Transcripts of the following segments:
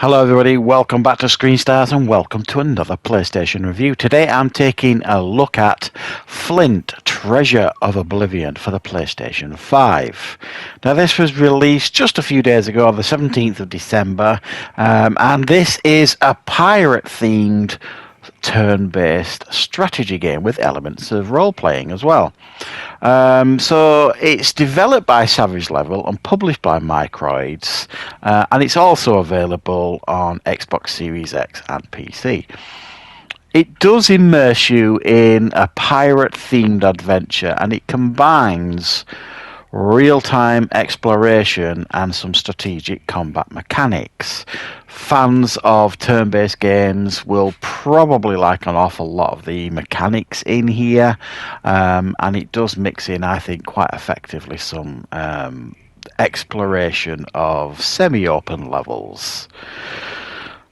Hello everybody, welcome back to Screenstars and welcome to another PlayStation review. Today I'm taking a look at Flint, Treasure of Oblivion for the PlayStation 5. Now this was released just a few days ago on the 17th of December, and this is a pirate-themed turn-based strategy game with elements of role-playing as well. So it's developed by Savage Level and published by Microids, and it's also available on Xbox Series X and PC. It does immerse you in a pirate-themed adventure, and it combines real-time exploration and some strategic combat mechanics. Fans of turn-based games will probably like an awful lot of the mechanics in here, and it does mix in, I think, quite effectively some exploration of semi-open levels.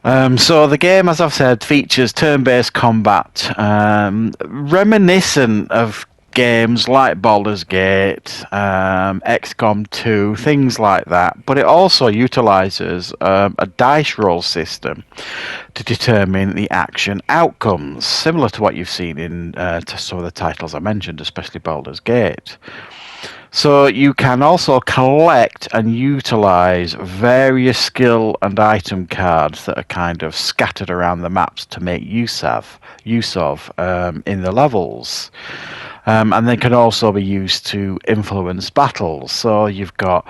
So the game, as I've said, features turn-based combat, reminiscent of games like Baldur's Gate, XCOM 2, things like that, but it also utilizes a dice roll system to determine the action outcomes, similar to what you've seen in to some of the titles I mentioned, especially Baldur's Gate. So you can also collect and utilize various skill and item cards that are kind of scattered around the maps to make use of in the levels. And they can also be used to influence battles. So you've got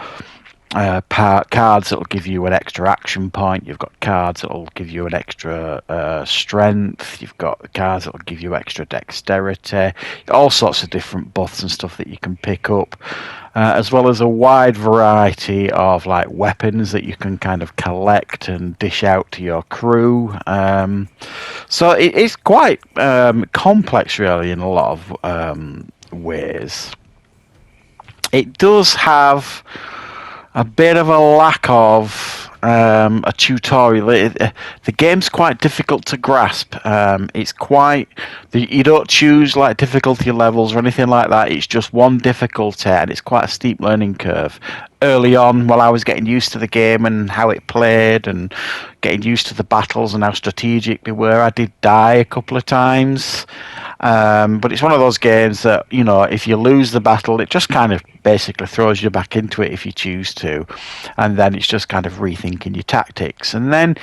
cards that will give you an extra action point. You've got cards that will give you an extra strength. You've got cards that will give you extra dexterity. All sorts of different buffs and stuff that you can pick up. As well as a wide variety of like weapons that you can kind of collect and dish out to your crew. So it's quite complex, really, in a lot of ways. It does have a bit of a lack of a tutorial. The game's quite difficult to grasp. It's quite... You don't choose like difficulty levels or anything like that. It's just one difficulty, and it's quite a steep learning curve. Early on, while I was getting used to the game and how it played and getting used to the battles and how strategic they were, I did die a couple of times. But it's one of those games that, you know, if you lose the battle, it just kind of basically throws you back into it if you choose to. And then it's just kind of rethinking your tactics. And then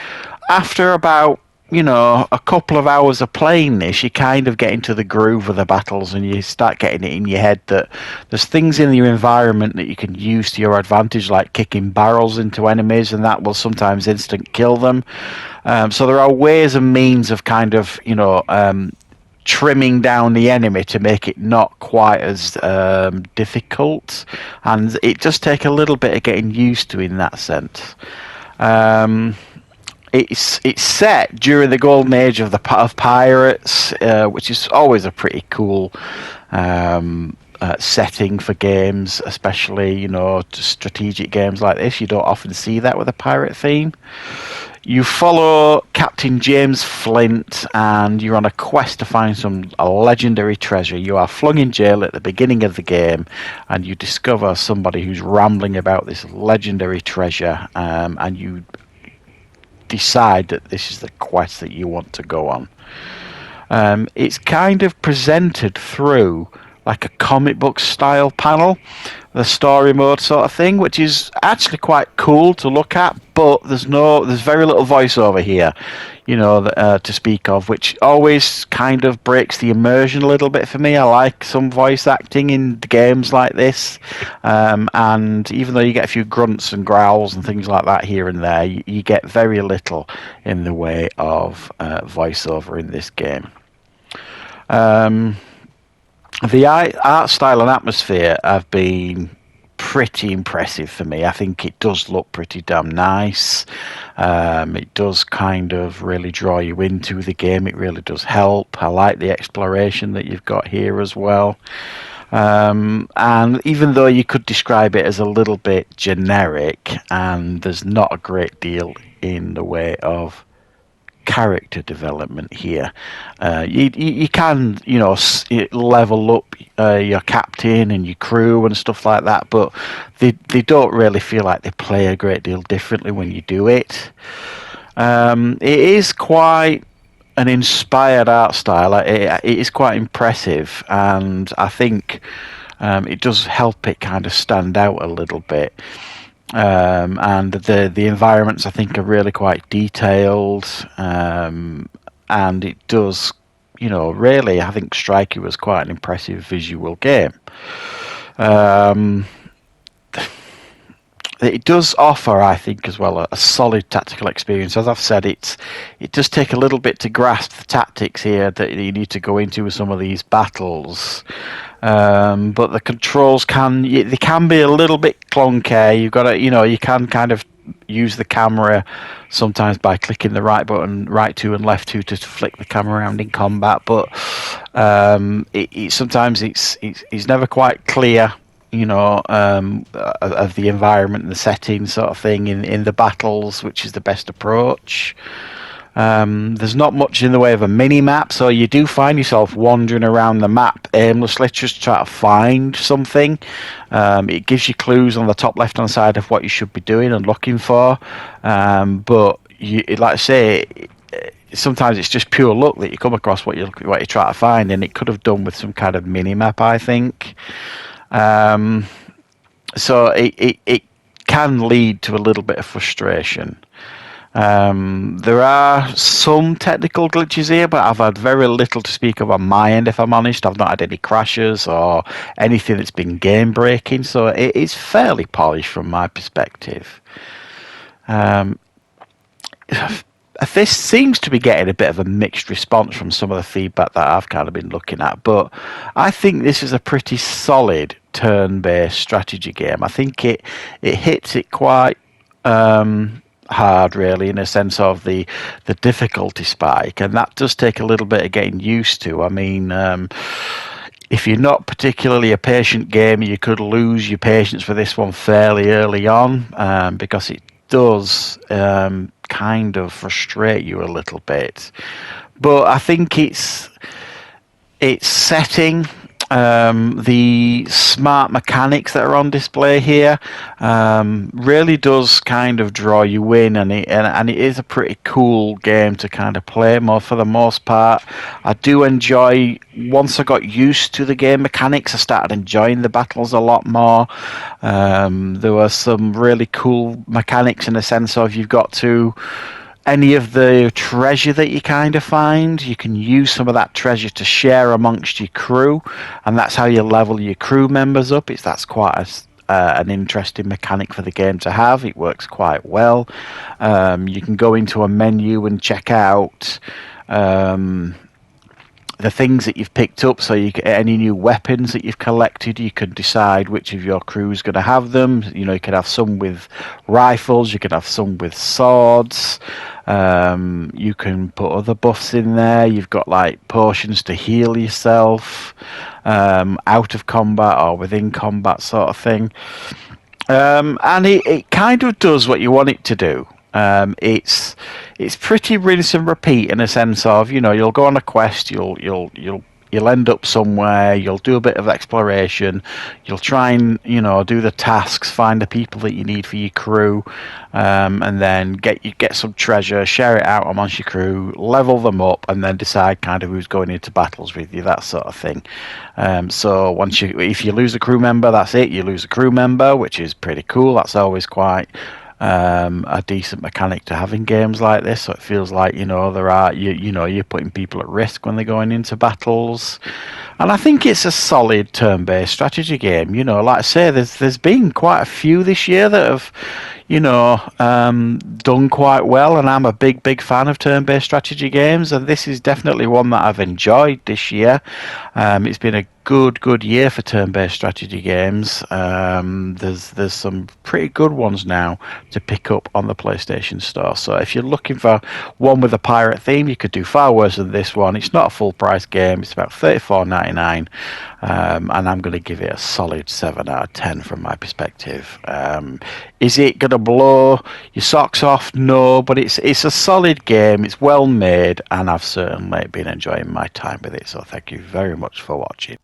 after about, you know, a couple of hours of playing this, you kind of get into the groove of the battles and you start getting it in your head that there's things in your environment that you can use to your advantage, like kicking barrels into enemies, and that will sometimes instant kill them. So there are ways and means of kind of, you know, trimming down the enemy to make it not quite as difficult, and it does take a little bit of getting used to in that sense. It's set during the golden age of pirates, which is always a pretty cool setting for games, especially, you know, strategic games like this. You don't often see that with a pirate theme. You follow Captain James Flint, and you're on a quest to find a legendary treasure. You are flung in jail at the beginning of the game, and you discover somebody who's rambling about this legendary treasure, and you decide that this is the quest that you want to go on. It's kind of presented through like a comic book style panel, the story mode sort of thing, which is actually quite cool to look at, but there's very little voiceover here, you know, to speak of, which always kind of breaks the immersion a little bit for me. I like some voice acting in games like this, and even though you get a few grunts and growls and things like that here and there, you get very little in the way of voiceover in this game. The art style and atmosphere have been pretty impressive for me. I think it does look pretty damn nice. It does kind of really draw you into the game. It really does help. I like the exploration that you've got here as well. And even though you could describe it as a little bit generic, and there's not a great deal in the way of character development here. You can, you know, level up your captain and your crew and stuff like that, but they don't really feel like they play a great deal differently when you do it. It is quite an inspired art style. It is quite impressive, and I think it does help it kind of stand out a little bit. And the environments, I think, are really quite detailed, and it does, really, I think strike you as quite an impressive visual game. Um, it does offer, I think, as well, a solid tactical experience. As I've said, it does take a little bit to grasp the tactics here that you need to go into with some of these battles. But the controls they can be a little bit clunky. You've got to, you can kind of use the camera sometimes by clicking the right button, right to and left to flick the camera around in combat. But sometimes it's never quite clear, of the environment and the setting sort of thing in the battles, which is the best approach. There's not much in the way of a mini map, so you do find yourself wandering around the map aimlessly, just try to find something. It gives you clues on the top left hand side of what you should be doing and looking for, but like I say, sometimes it's just pure luck that you come across what you try to find, and it could have done with some kind of mini map, I think. So it can lead to a little bit of frustration. There are some technical glitches here, but I've had very little to speak of on my end, if I'm honest. I've not had any crashes or anything that's been game breaking, so it is fairly polished from my perspective. This seems to be getting a bit of a mixed response from some of the feedback that I've kind of been looking at, but I think this is a pretty solid turn-based strategy game. I think it hits it quite hard, really, in a sense of the difficulty spike, and that does take a little bit of getting used to. I mean, if you're not particularly a patient gamer, you could lose your patience for this one fairly early on, because it does kind of frustrate you a little bit. But I think it's setting, the smart mechanics that are on display here, really does kind of draw you in, and it is a pretty cool game to kind of play for the most part. I do enjoy, once I got used to the game mechanics, I started enjoying the battles a lot more. There were some really cool mechanics in the sense of you've got to, any of the treasure that you kind of find, you can use some of that treasure to share amongst your crew, and that's how you level your crew members up. That's quite an interesting mechanic for the game to have. It works quite well. You can go into a menu and check out the things that you've picked up, so any new weapons that you've collected, you can decide which of your crew is going to have them. You can have some with rifles, you can have some with swords, you can put other buffs in there. You've got like potions to heal yourself out of combat or within combat sort of thing, and it kind of does what you want it to do. It's pretty rinse and repeat, in a sense of, you'll go on a quest, you'll end up somewhere, you'll do a bit of exploration, you'll try and do the tasks, find the people that you need for your crew, and then get some treasure, share it out amongst your crew, level them up, and then decide kind of who's going into battles with you, that sort of thing. So if you lose a crew member, that's it, you lose a crew member, which is pretty cool. That's always quite a decent mechanic to have in games like this, so it feels like you're putting people at risk when they're going into battles. And I think it's a solid turn-based strategy game. Like I say, there's been quite a few this year that have done quite well, and I'm a big fan of turn-based strategy games, and this is definitely one that I've enjoyed this year. It's been a good year for turn-based strategy games. There's some pretty good ones now to pick up on the PlayStation Store, so if you're looking for one with a pirate theme, you could do far worse than this one. It's not a full price game, it's about $34.99, and I'm going to give it a solid 7 out of 10 from my perspective. Is it going to blow your socks off? No, but it's a solid game, it's well made, and I've certainly been enjoying my time with it, so thank you very much for watching.